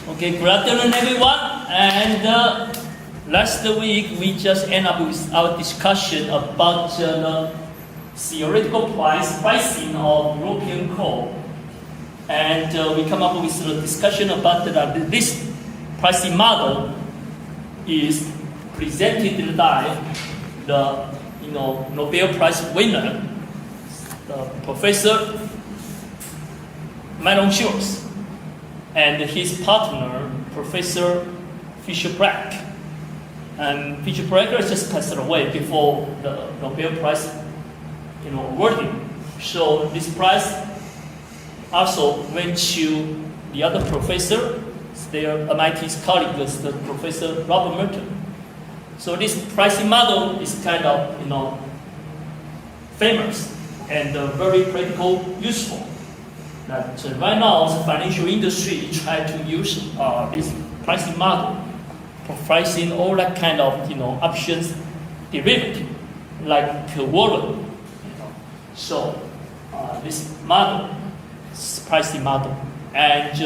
Okay, good afternoon everyone. And last week we just ended up with our discussion about the theoretical pricing of European coal. And we come up with the discussion about this pricing model is presented by the Nobel Prize winner, the Professor Malone Schwartz, and his partner, Professor Fisher-Black. And Fisher-Black just passed away before the Nobel Prize, awarding. So this prize also went to the other professor, their MIT's colleague, the Professor Robert Merton. So this pricing model is kind of, famous and very practical, useful. That right now, the financial industry try to use this pricing model for pricing all that kind of options derivative, like wallet. So this model, this pricing model, and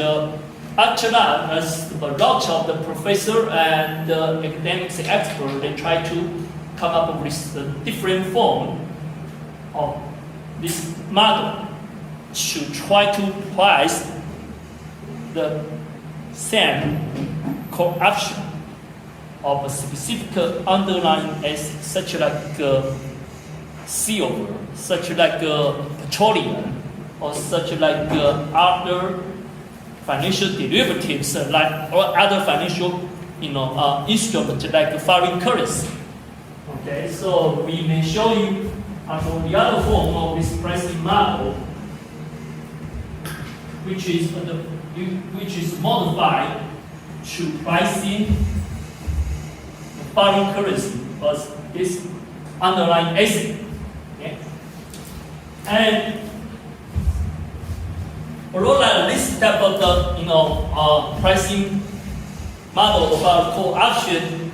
after that, as a lot of the professor and academics and experts, they try to come up with a different form of this model to try to price the same call option of a specific underlying asset, such like silver, such like petroleum, or such like other financial derivatives, like or other financial instruments like foreign currency. Okay, so we may show you the other form of this pricing model, which is modified to pricing the foreign currency as this underlying asset. Okay? And although this type of the pricing model about call option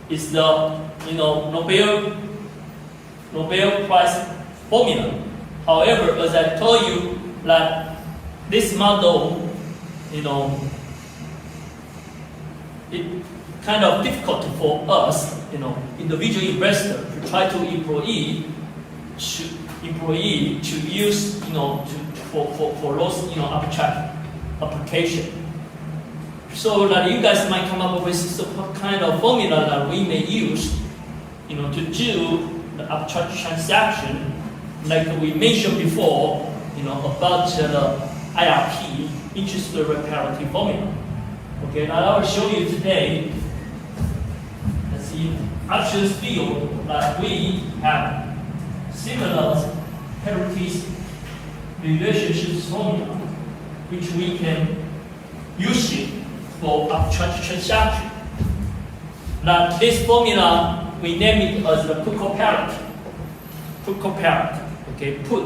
is the Nobel Prize formula. However, as I told you, that this model, it kind of difficult for us, individual investor to try to employee to use, for those, abstract application. So that you guys might come up with some kind of formula that we may use, to do the abstract transaction, like we mentioned before, about the IRP, interest rate parity formula. Okay, now I will show you today, let's see, options field that we have similar parity relationships formula, which we can use it for abstract transaction. Now this formula, we name it as the put call parity. Put call parity. Okay, put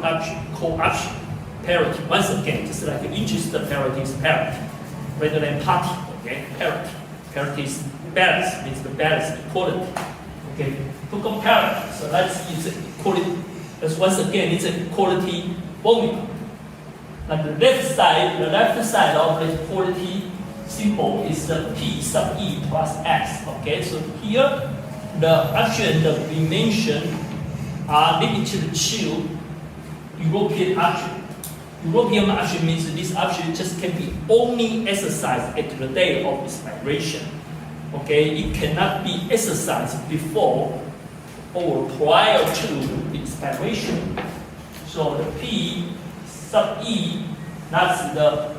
option, call option, parity. Once again, just like interest parity is parity, rather than party. Okay, parity. Parity is balance, means the balance, equality. Okay, put call parity. So that's equality. That's once again, it's an equality formula. Now the left side of the equality symbol is the P sub E plus X. Okay, so here the option that we mentioned are limited to European option. European option means this option just can be only exercised at the day of expiration. Okay, it cannot be exercised before or prior to the expiration. So the P sub E, that's the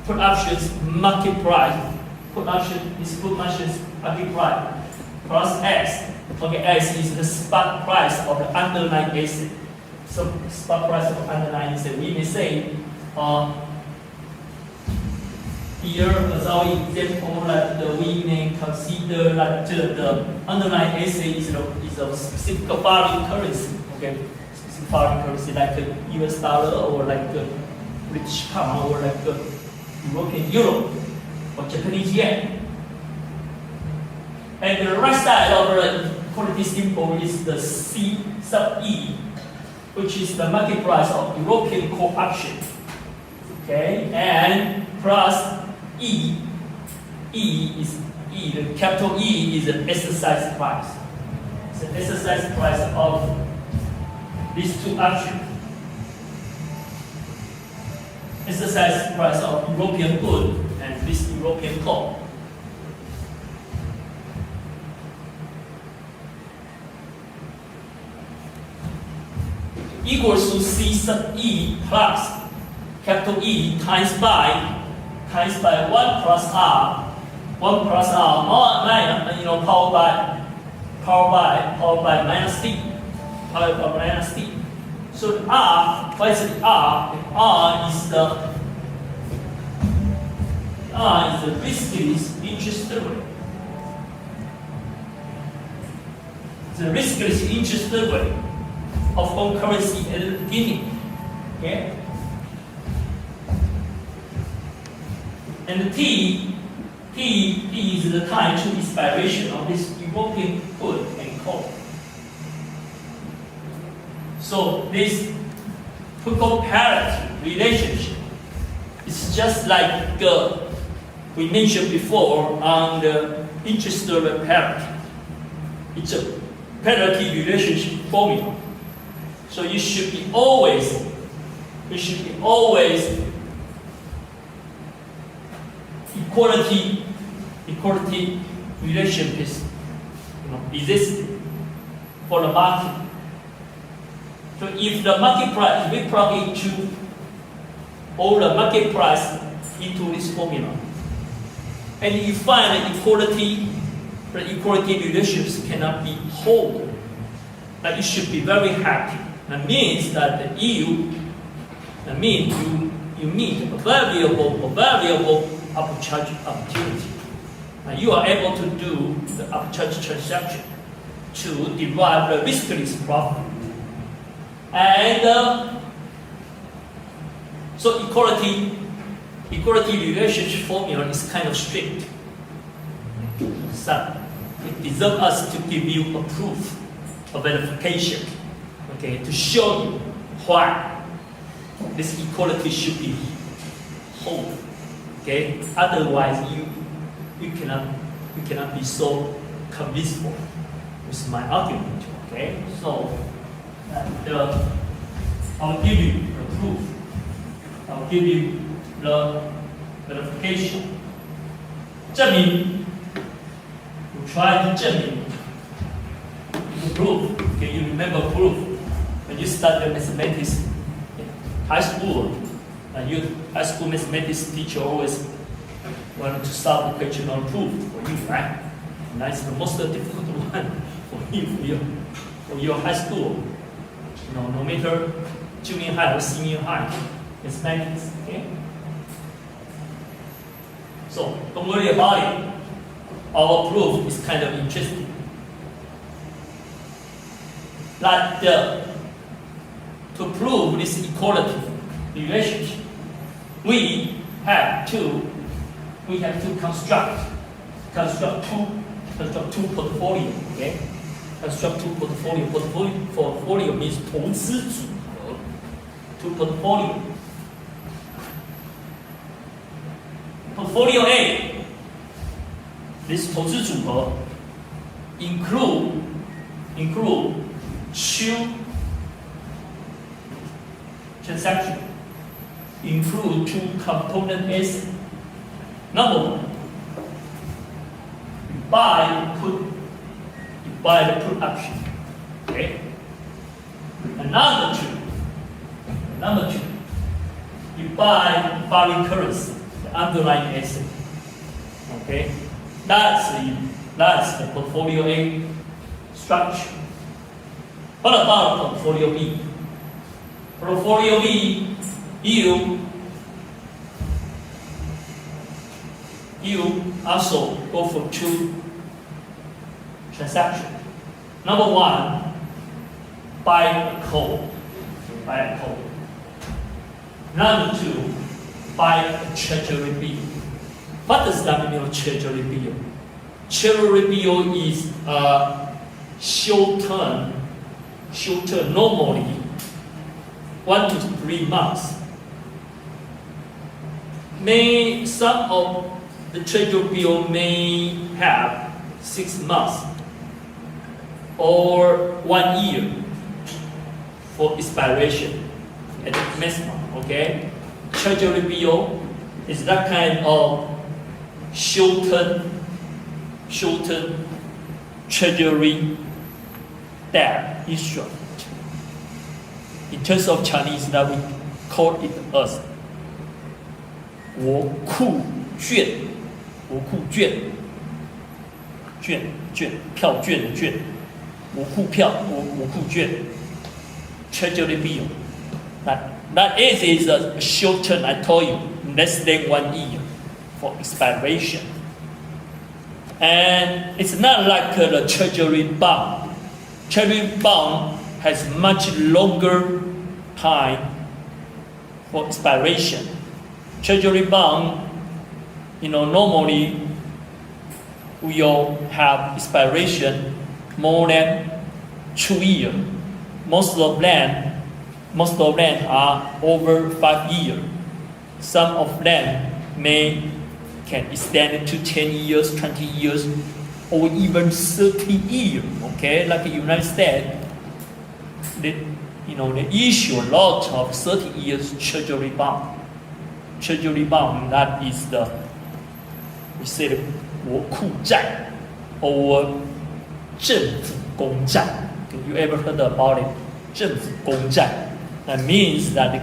put options market price. Put option is put options market price plus X. Okay, X is the spot price of the underlying asset. So spot price of the underlying asset. We may say here as our example that we may consider that the underlying asset is a specific foreign currency. Okay, specific foreign currency like the US dollar or like the British pound or like the European euro or Japanese yen. And the right side of the quantity symbol is the C sub E, which is the market price of European coal option. Okay, and plus E. The capital E is the exercise price. It's the exercise price of these two options. Exercise price of European good and this European coal. Equals to C sub E plus capital E times by 1 plus R. 1 plus R minus, power by minus T. Power by minus T. So R, what is the R? R is the riskless interest rate. The riskless interest rate of home currency at the beginning. Okay? And the T is the time to expiration of this European good and coal. So this put-call parity relationship is just like we mentioned before on the interest rate parity. It's a parity relationship formula. So you should be always equality relationship is existing for the market. So if the market price, we plug into all the market price into this formula, and you find the equality relationships cannot be whole, that you should be very happy. That means that you meet a valuable arbitrage opportunity. And you are able to do the arbitrage transaction to derive the riskless profit. And so equality relationship formula is kind of strict. So it deserves us to give you a proof, a verification, okay, to show you why this equality should be whole. Okay, otherwise you cannot be so convinced with my argument. Okay, so I'll give you the proof. I'll give you the verification. 证明 you try to 证明 the proof. Okay, you remember proof when you start the mathematics in high school. Your high school mathematics teacher always wanted to solve the question on proof for you, right? And that's the most difficult one for your high school. No matter junior high or senior high, mathematics. Okay. So don't worry about it. Our proof is kind of interesting. Like to prove this equality relationship, we have to construct two portfolio. Okay, construct two portfolio. Portfolio means 投资组合 two portfolio. Portfolio A, this 投资组合 include two transactions. Include two component assets. Number one, you buy the put option. Okay. Another two, you buy foreign currency, the underlying asset. Okay. That's the portfolio A structure. What about portfolio B? Portfolio B, you also go for two transactions. Number one, buy a coal. Number two, buy a treasury bill. What does that mean, treasury bill? Treasury bill is short term, normally 1 to 3 months. some of the treasury bill may have 6 months or 1 year for expiration at the maximum. Okay, treasury bill is that kind of short-term treasury debt instrument. In terms of Chinese, that we call it as 国库券，国库券，票券的券，国库票，国库券 ，treasury bill. That is a short term. I told you, less than 1 year for expiration. And it's not like the treasury bond. Treasury bond has much longer time for expiration. Treasury bond, normally will have expiration more than 2 years. Most of them are over 5 years. Some of them can extend it to 10 years, 20 years, or even 30 years. Okay, like the United States, they issue a lot of 30 years treasury bond. Treasury bond, that is we say the 国库债 or 政府公债. Have you ever heard about it? 政府公债. That means that the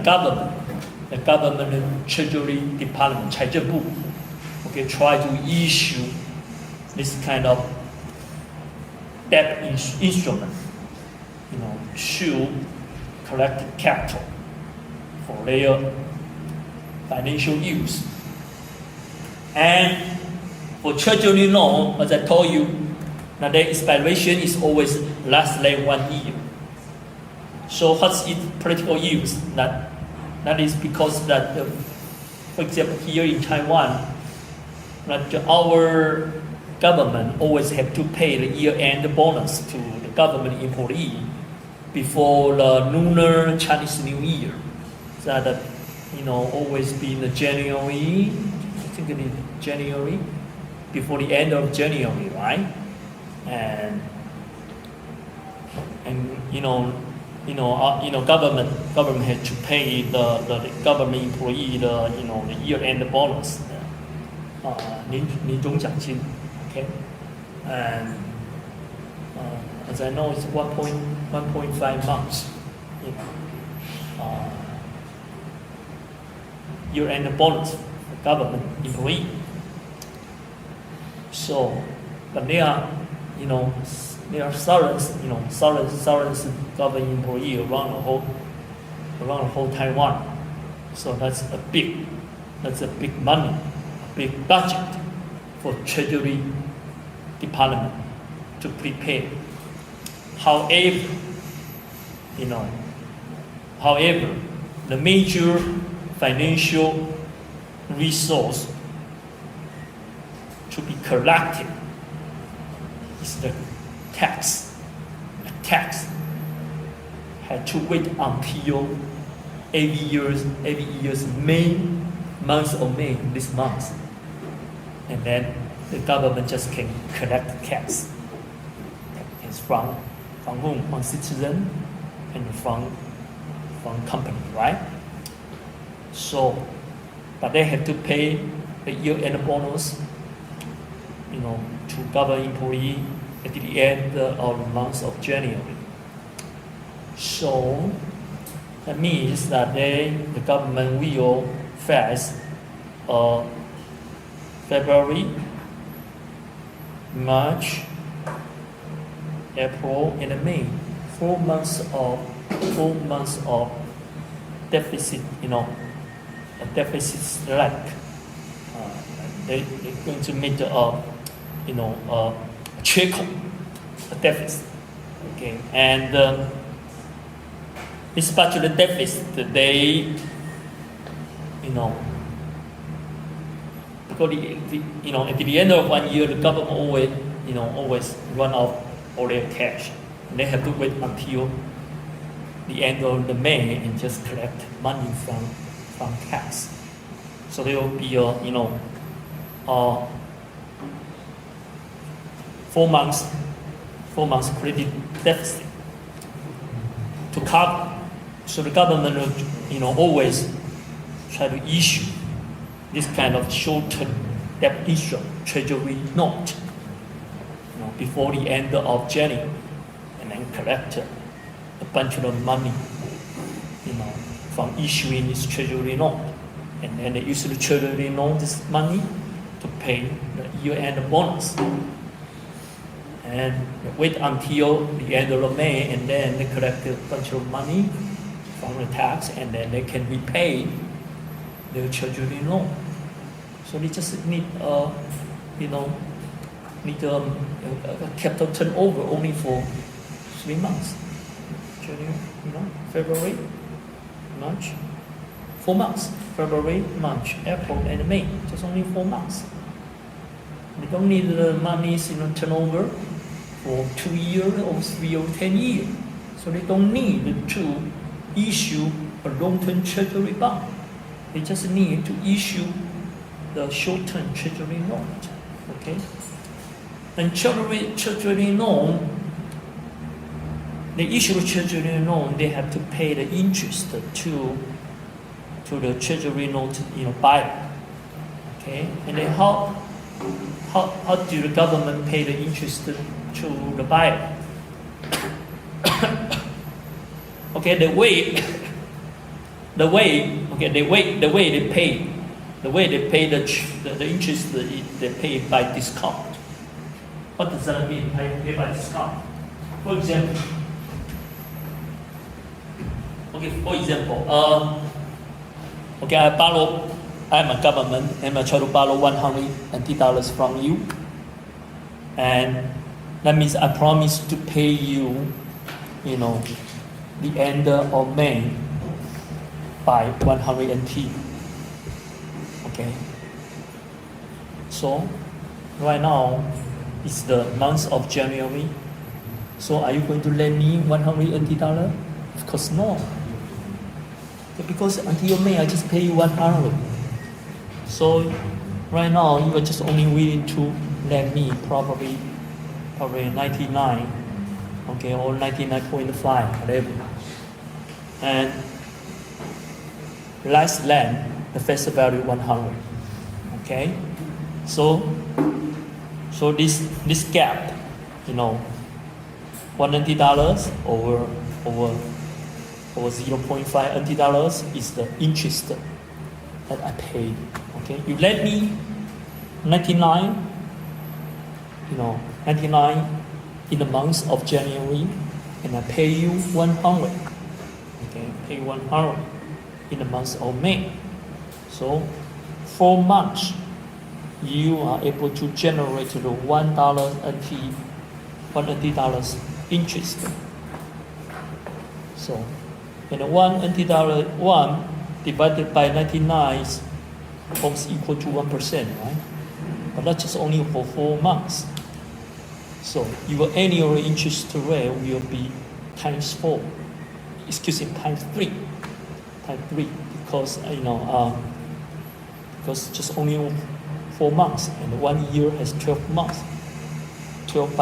government treasury department, 财政部, okay, try to issue this kind of debt instrument, to collect capital for their financial use. And for treasury loan, as I told you, now the expiration is always less than 1 year. So what's its practical use? That is because that, for example, here in Taiwan, that our government always have to pay the year-end bonus to the government employee before the lunar Chinese New Year. So that, always be in the January, I think it is January, before the end of January, right? And government had to pay the government employee the year-end bonus, 年终奖金, okay? And as I know, it's 1.5 months, year-end bonus for government employee. So, but there are thousands government employees around the whole Taiwan. So that's a big money, a big budget for Treasury Department to prepare. However, the major financial resource to be collected is the tax. The tax had to wait until every year's month of May, this month, and then the government just can collect the tax. It's from whom? From citizen and from company, right? So, but they have to pay the year-end bonus, to government employee at the end of the month of January. So that means that the government will face February, March, April, and May, 4 months of deficit, a deficit slack. They're going to make a trickle, a deficit. Okay, and especially the deficit, they, because at the end of 1 year, the government always run out all their cash, and they have to wait until the end of the May and just collect money from tax. So there will be a 4 months credit deficit to cover. So the government will always try to issue this kind of short-term debt instrument, treasury note, before the end of January, and then collect a bunch of money, from issuing this treasury note, and then they use the treasury note, this money, to pay the year-end bonus, and wait until the end of May, and then they collect a bunch of money from the tax, and then they can repay the treasury note. So they just need a capital turnover only for 3 months. February, March, 4 months. February, March, April, and May. Just only 4 months. They don't need the money turnover for 2 years or 3 or 10 years. So they don't need to issue a long-term treasury bond. They just need to issue the short-term treasury note. Okay? And treasury note, they issue a treasury note, they have to pay the interest to the treasury note buyer. Okay? And then how do the government pay the interest to the buyer? Okay, the way they pay the interest, they pay by discount. What does that mean? Pay by discount. For example, I'm a government, and I try to borrow $100 from you, and that means I promise to pay you, the end of May by 100 NT. Okay. So right now it's the month of January. So are you going to lend me $100 NT? Of course no. Because until May I just pay you 100. So right now you are just only willing to lend me probably 99, okay, or 99.5, whatever. And last lend, the face value 100. Okay, so this gap, $100 over 0.5 NT is the interest that I pay. Okay, you lend me 99 in the month of January, and I pay you 100. Okay, pay 100 in the month of May. So 4 months, you are able to generate the $1 NT interest. So, and $1 NT divided by 99 is almost equal to 1%, right? But that's just only for 4 months. So your annual interest rate will be times 3, because because just only 4 months, and 1 year has 12 months. 12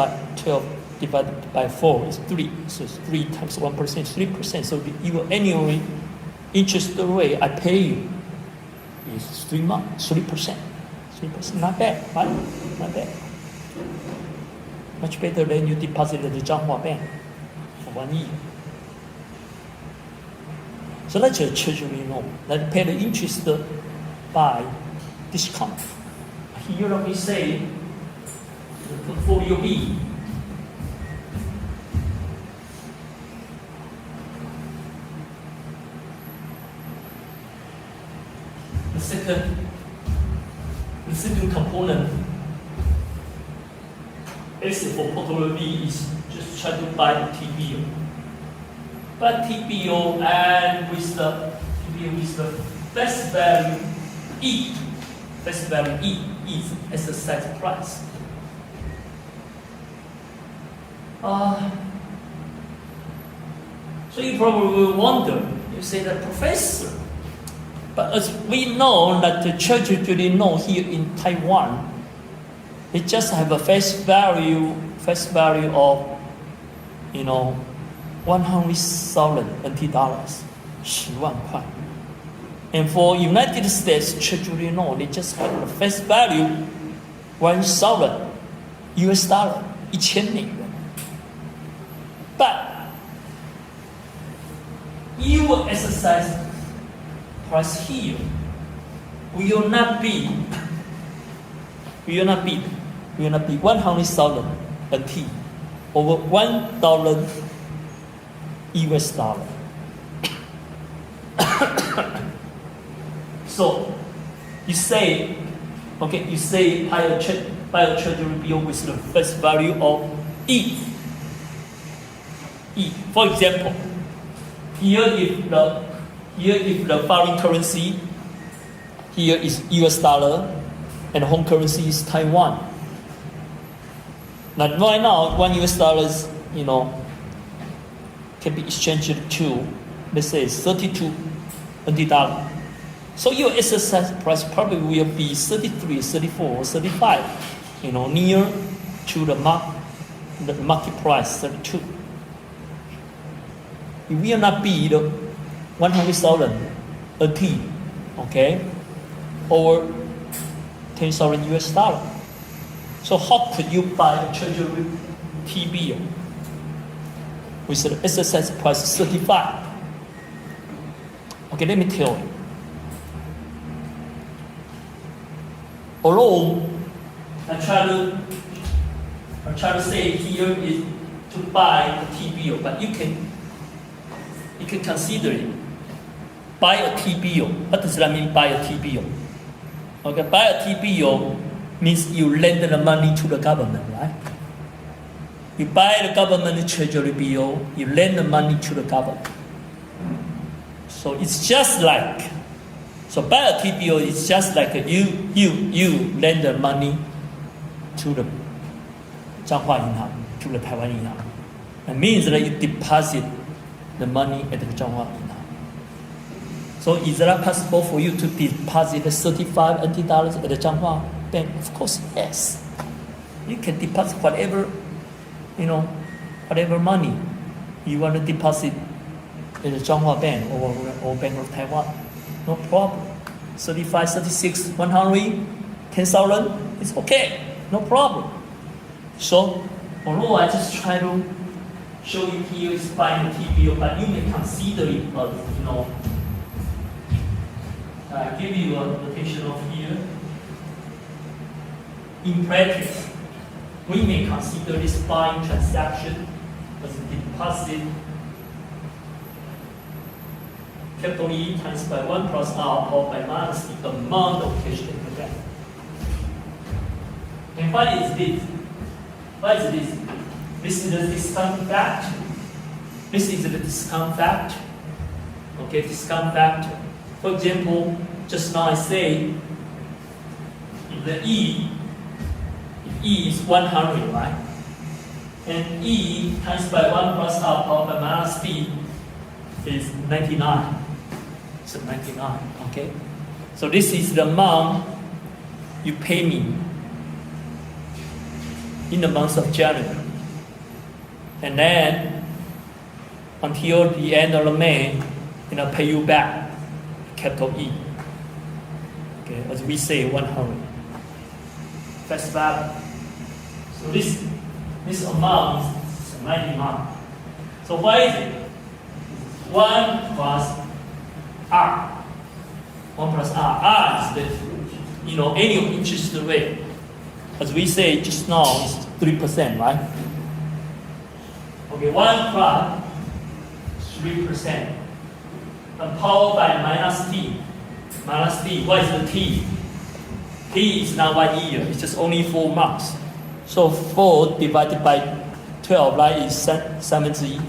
divided by 4 is 3, so it's 3 times 1%, 3%. So your annual interest rate I pay you is 3%. Not bad, right? Not bad. Much better than you deposited the Zhanghua Bank for 1 year. So that's a treasury note. That pay the interest by discount. Here let me say the portfolio B. The second component asset for portfolio B is just try to buy the TBO. But TBO and with the best value E. Best value E is exercise price. So you probably will wonder, you say that, Professor, But as we know that the treasury note here in Taiwan, it just have a face value of, 100,000 NT dollars, 10万块. And for United States treasury note, they just have a face value 1,000 US dollar, 1000美元. But your exercise price here will not be 100,000 NT over 1,000 US dollar. So you say buy a treasury bill with the face value of E. For example, here if the foreign currency here is US dollar and home currency is Taiwan. Now right now, $1 US, can be exchanged to, let's say, 32 NT dollar. So your exercise price probably will be 33, 34, or 35, near to the market price, 32. It will not be the 100,000 NT, okay, or 10,000 US dollar. So how could you buy a treasury T-bill with the exercise price 35? Okay, let me tell you. Although I try to say here is to buy a T-bill, but you can consider it. Buy a T-bill. What does that mean, buy a T-bill? Okay, buy a T-bill means you lend the money to the government, right? You buy the government treasury bill, you lend the money to the government. So it's just like, buy a T-bill is just like you lend the money to the 彰化银行, to the Taiwan 银行. It means that you deposit the money at the 彰化银行. So is it possible for you to deposit 35 NT dollars at the 彰化 bank? Of course, yes. You can deposit whatever money you want to deposit in the 彰化 bank or Bank of Taiwan. No problem. 35, 36, 100, 10,000, it's okay. No problem. So, although I just try to show you here is buying a T-bill, but you may consider it as, I give you a notation of here. In practice, we may consider this buying transaction as a deposit capital E times by 1 plus R or by minus the amount of cash in the bank. And what is this? What is this? This is the discount factor. This is the discount factor. Okay, discount factor. For example, just now I say if the E is 100, right? And E times by 1 plus R powered by minus B is 99. So 99, okay? So this is the amount you pay me in the month of January. And then until the end of May, pay you back capital E. Okay, as we say 100. Face value. So this amount is 99. So what is it? 1 plus R. 1 plus R. R is the annual interest rate. As we say just now, is 3%, right? Okay, 1 plus 3%. And powered by minus T. Minus T, what is the T? T is not 1 year, it's just only 4 months. So 4 divided by 12, right, is 7 之一.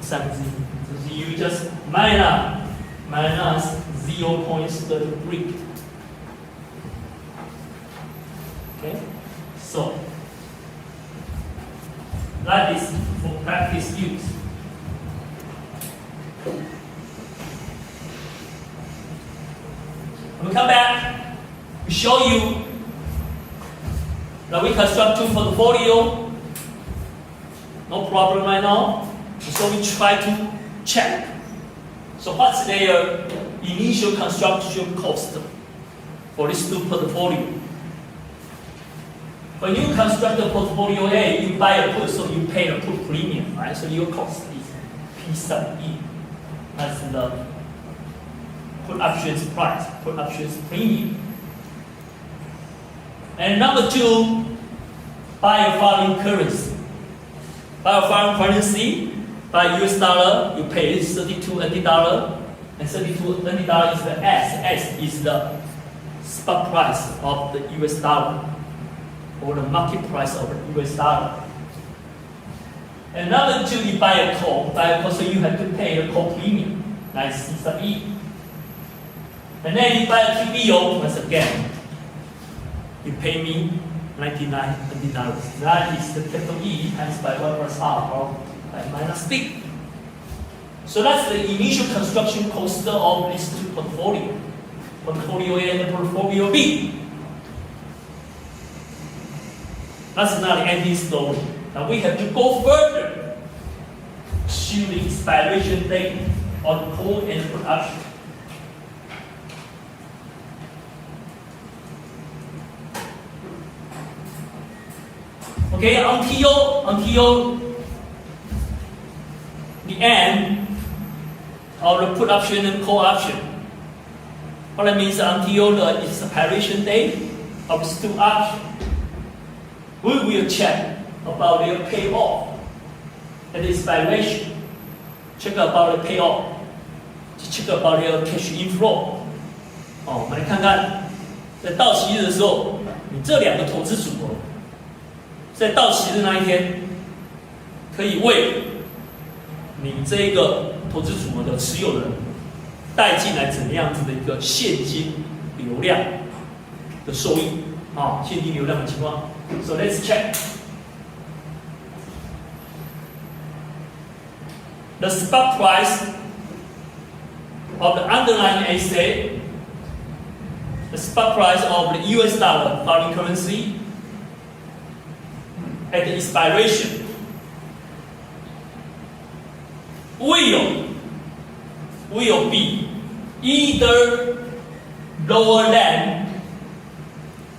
7 之一. So you just minus 0.33. Okay? So that is for practice use. we come back, we show you that we construct two portfolio. No problem right now. So we try to check. So what's their initial construction cost for these two portfolio? When you construct the portfolio A, you buy a put, so you pay a put premium, right? So your cost is P sub E. That's the put options price, put options premium. And number two, buy a foreign currency. Buy a foreign currency, buy US dollar, you pay $32 NT, and $32 NT is the S. S is the spot price of the US dollar, or the market price of the US dollar. And number two, you buy a call, so you have to pay the call premium, like C sub E. And then you buy a TBO, once again, you pay me $99 NT. That is the capital E times by 1 plus R, or by minus B. So that's the initial construction cost of these two portfolio. Portfolio A and portfolio B. That's not the ending story. Now we have to go further to the expiration date on call and put option. Okay, until the end of the put option and call option. What that means until the expiration date of these two options, we will check about their payoff and the expiration. Check about the payoff. Check about their cash inflow. 我们来看看，在到期日的时候，你这两个投资组合，在到期日那一天，可以为你这一个投资组合的持有人带进来怎么样子的一个现金流量的收益现金流量的情况。So let's check. The spot price of the underlying asset, the spot price of the US dollar foreign currency at the expiration will be either lower than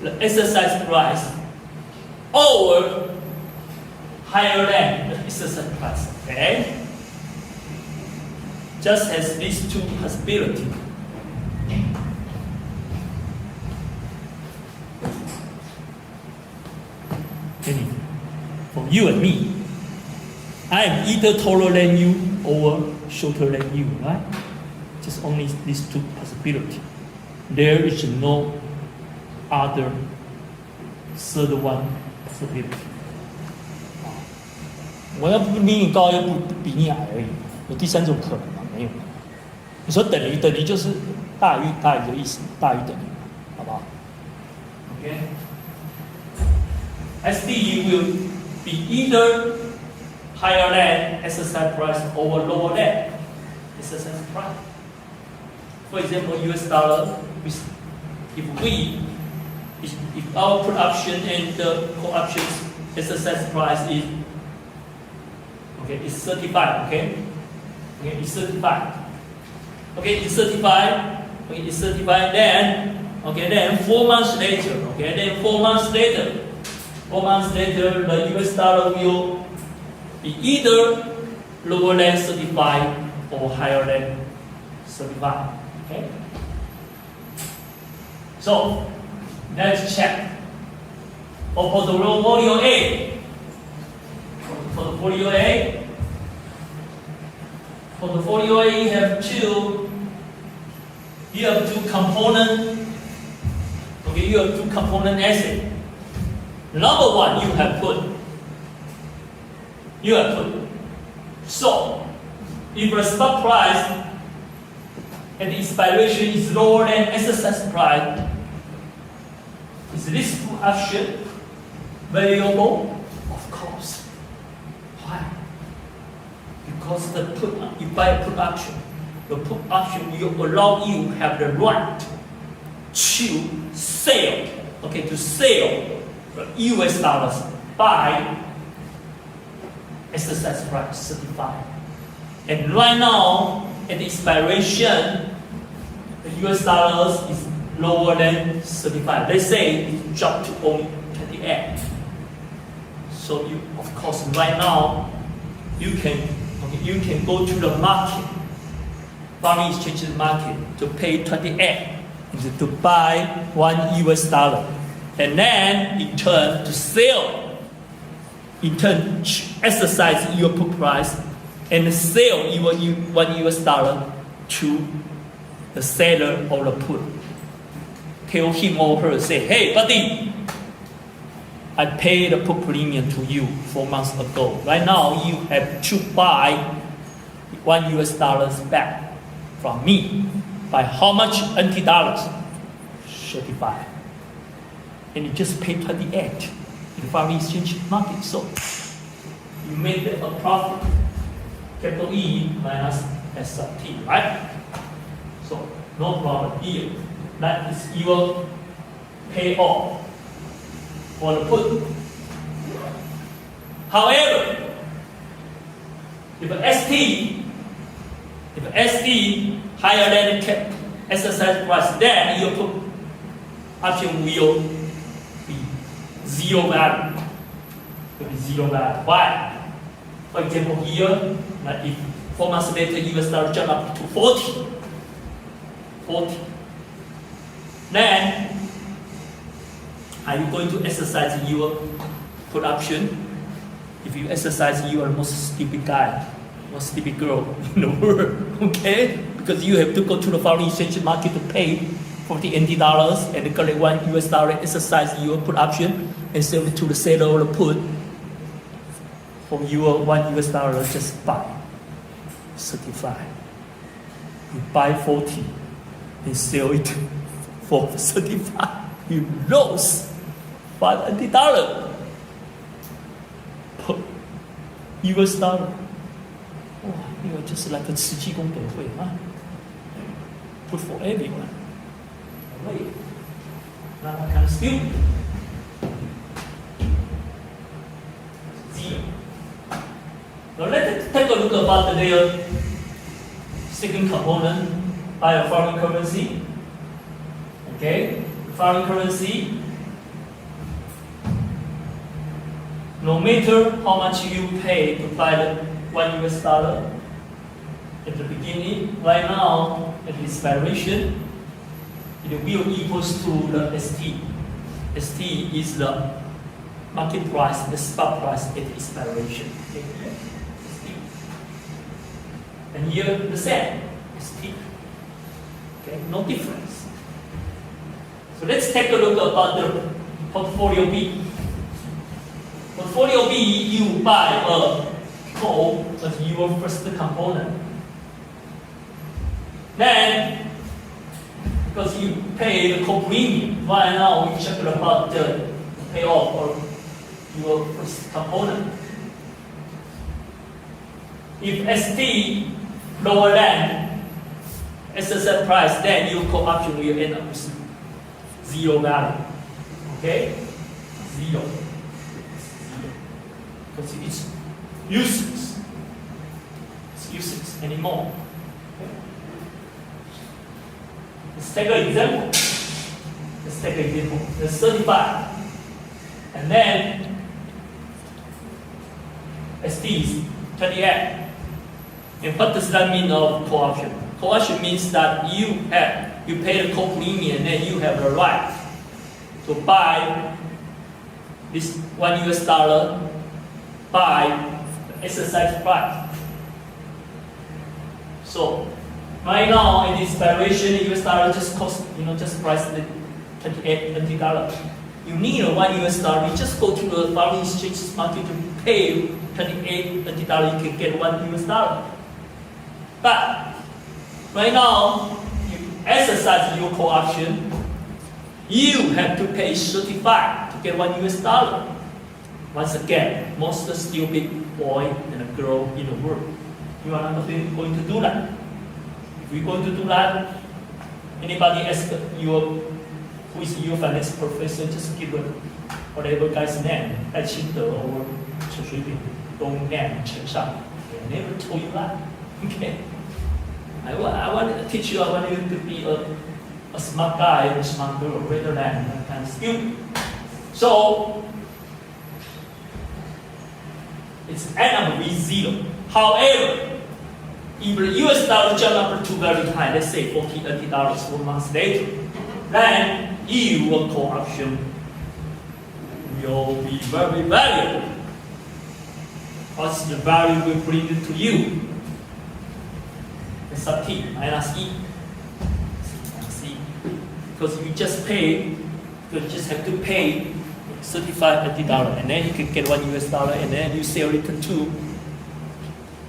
the exercise price or higher than the exercise price. Okay? Just as these two possibilities. For you and me, I am either taller than you or shorter than you, right? Just only these two possibilities. There is no other third one possibility. 我要不比你高，又不比你矮而已，有第三种可能吗？没有。你说等于就是大于的意思，大于等于，好不好 ？Okay. SDE will be either higher than exercise price or lower than exercise price. For example, US dollar, if our put option and the call options exercise price is it's 35, okay, it's 35. Okay, it's 35. Okay, it's 35. Then 4 months later, the US dollar will be either lower than 35 or higher than 35. Okay. So let's check. For portfolio A. Portfolio A, you have two component. Okay, you have two component asset. Number one, you have put. So, if the stock price and the expiration is lower than exercise price, is this put option valuable? Of course. Why? Because you buy a put option. The put option will allow you have the right to sell, okay, to sell US dollars by exercise price 35. And right now, at the expiration, the US dollars is lower than 35. Let's say it dropped to only 28. So you, of course, right now, you can go to the market, foreign exchange market, to pay 28 to buy $1. And then in turn to sell, in turn to exercise your put price and sell your $1 to the seller or the put. Tell him or her, say, hey buddy, I paid the put premium to you 4 months ago. Right now you have to buy $1 back from me. By how much NT dollars? 35. And you just pay 28 in the foreign exchange market. So you made a profit. Capital E minus S sub T, right? So no problem here. That is your payoff for the put. However, if ST higher than the exercise price, then your put option will be zero value. Will be zero value. Why? For example, here, like if 4 months later US dollar jump up to 40, then are you going to exercise your put option? If you exercise, you are the most stupid guy, most stupid girl in the world, okay? Because you have to go to the foreign exchange market to pay 40 NT dollars and collect $1 exercise your put option and sell it to the seller or the put for your $1 just buy 35. You buy 40 and sell it for 35. You lose $5 per US dollar. 哇，那个就是来个慈济功德会啊 ！Good for everyone. Wait, now I can still zero. Now let's take a look about the second component by a foreign currency. Okay, foreign currency. No matter how much you pay to buy the $1 at the beginning, right now at the expiration, it will equals to the ST. ST is the market price, the spot price at the expiration. Okay. ST. And here the same, ST. Okay, no difference. So let's take a look about the portfolio B. Portfolio B, you buy a call as your first component. Then, because you pay the call premium, right now we check about the payoff for your first component. If ST lower than SSL price, then your call option will end up with zero value. Okay? Zero. Because it's useless. It's useless anymore. Okay. Let's take an example. There's 35. And then ST is 28. And what does that mean of call option? Call option means that you pay the call premium and then you have the right to buy this $1 by the exercise price. So right now in this expiration, US dollar just cost, just price the 28 NT dollar. You need a $1, you just go to the foreign exchange market to pay 28 NT dollar, you can get $1. But right now, you exercise your call option, you have to pay 35 to get $1. Once again, most stupid boy and girl in the world. You are not going to do that. If you're going to do that, anybody ask your who is your finance professor, just give whatever guy's name, 赖清德 or 陈水扁 don't name 陈上 I never told you that. Okay. I want to teach you, I want you to be a smart guy or a smart girl rather than that kind of skill. So, it's end up with 0. However, if the US dollar jump up to very high, let's say $40, $30 4 months later, then EU call option will be very valuable. What's the value we bring it to you? Sub T minus E. Because you just have to pay $35, $30, and then you can get $1 US, and then you sell it to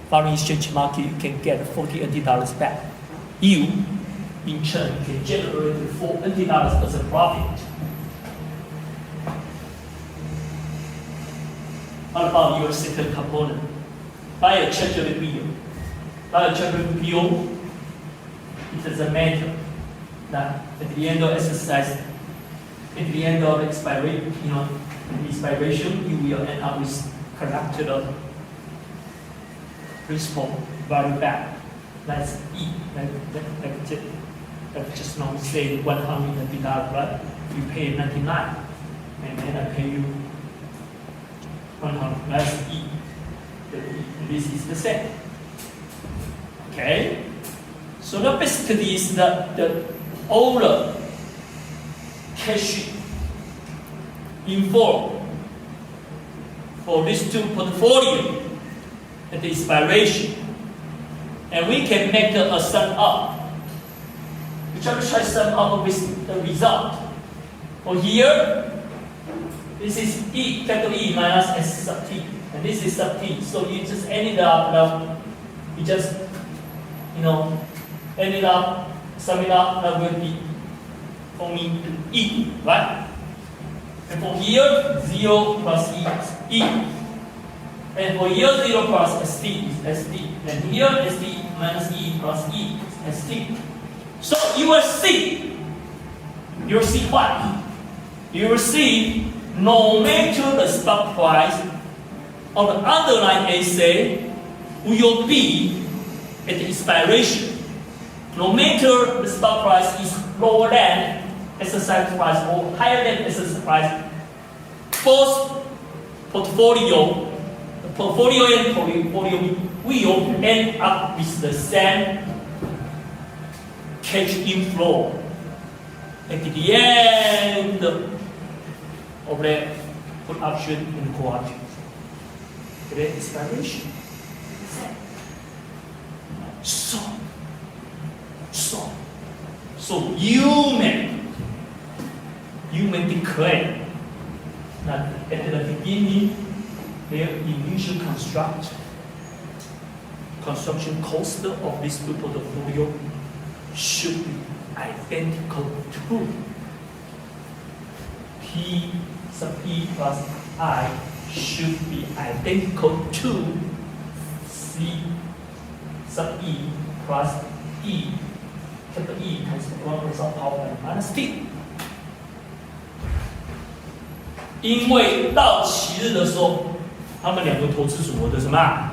foreign exchange market, you can get $40, $30 back. You, in turn, can generate $40 as a profit. What about your second component? Buy a treasury bill. Buy a treasury bill. It doesn't matter that at the end of exercise, at the end of expiration, you will end up with collected principal value back. That's E. Like just now say $100, right? You pay 99, and then I pay you 100. That's E. This is the same. Okay. So that basically is the older cash inflow for these two portfolios at the expiration, and we can make a sum up. We try to sum up with the result. For here, this is E, capital E minus S sub T, and this is sub T. So you just ended up, you just, ended up, sum it up, that will be forming to E, right? And for here, 0 plus E is E. And for here, 0 plus ST is ST. And here, ST minus E plus E is ST. So you will see what? You will see no matter the stock price of the underlying asset will be at the expiration. No matter the stock price is lower than exercise price or higher than exercise price, both portfolio and portfolio will end up with the same cash inflow at the end of the put option and call option. The expiration. So you may declare that at the beginning, their initial construction cost of this two portfolio should be identical to P sub E plus I should be identical to C sub E plus E, capital E times 1 plus power minus T. 因为到期日的时候，他们两个投资组合的什么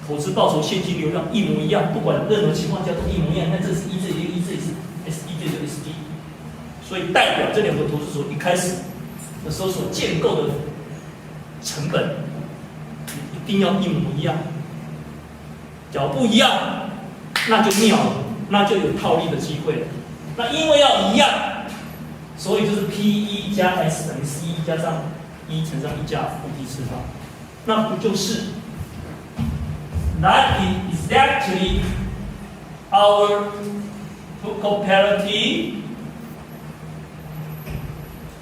投资报酬现金流量一模一样，不管任何情况下都一模一样。那这是一，这里一，这里是 S 一，这里是 S D， 所以代表这两个投资组合一开始的时候所建构的成本一定要一模一样。假如不一样，那就妙了，那就有套利的机会了。那因为要一样，所以就是 P1 加 S 等于 C1 加上1乘上1加负 T 次方，那不就是 That is exactly our comparative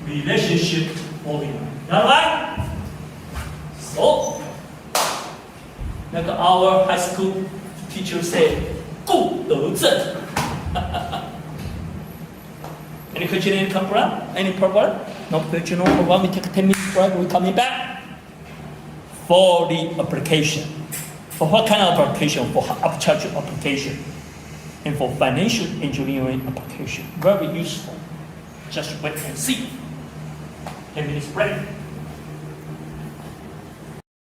relationship formula. All right? So, like our high school teacher said, 顾得正。Any question, any problem? Any problem? No question, no problem. We take a 10 minutes break. We're coming back for the application. For what kind of application? For arbitrage application and for financial engineering application. Very useful. Just wait and see. 10 minutes break.